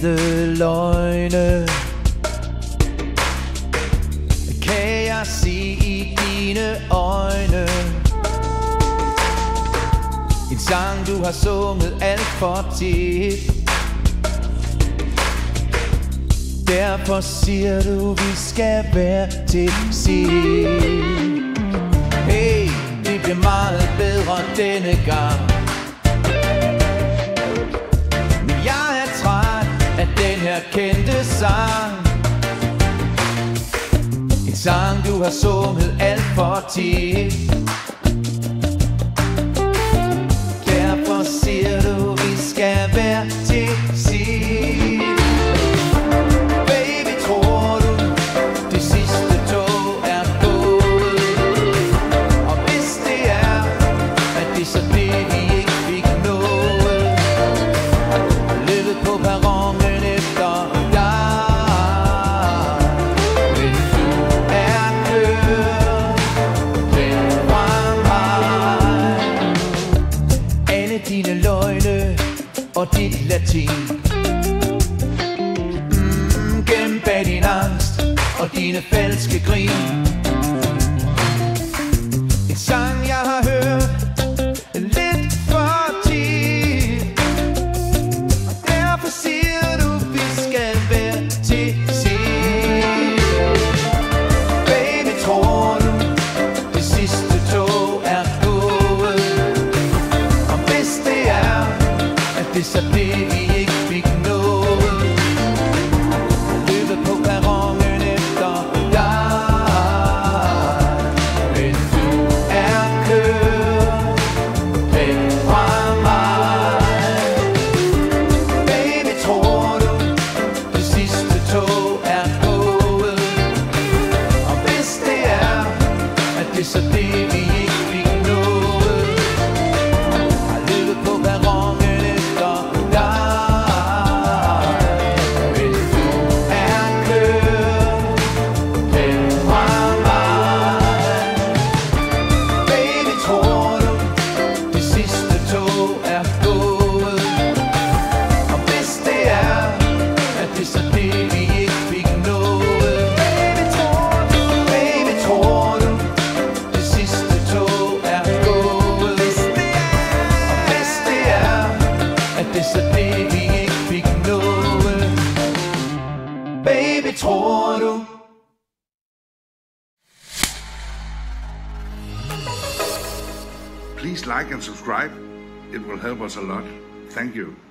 fede løgne kan jeg se i dine øjne. En sang du har sunget alt for tit. Derfor siger du vi skal være til sidst. Hey, det bliver meget bedre denne gang. Men jeg er træt af den her kendte sang. En sang du har sunget alt for tit. Derfor siger du vi skal være til sidst. Baby, tror du det sidste tog er gået? Og hvis det er, at det så det vi ikke fik nået. Løbet på perronen efter dig. Men du er kørt væk fra mig. Alle dine løgne og dit latin, gennem bag din angst og dine falske grin. En sang jeg har hørt lidt for tit. Derfor siger du vi skal være til sidst. Baby, tror du det sidste tog er gået? Og hvis det er, at det så det vi ikke fik nået. Løbet på perronen efter dig. Men du er kørt væk fra mig. Baby, tror du det sidste tog er gået? Og hvis det er, at det så det vi ikke fik nået. Har løbet på perronen efter dig. Men du er kørt væk fra mig. Baby, tror du det sidste tog er gået? Og hvis det er, at det så det vi ikke fik nået. Baby, tror du det sidste tog er gået? Og hvis det er, at det så det vi ikke fik nået. Baby, tror du? Please like and subscribe. It will help us a lot. Thank you.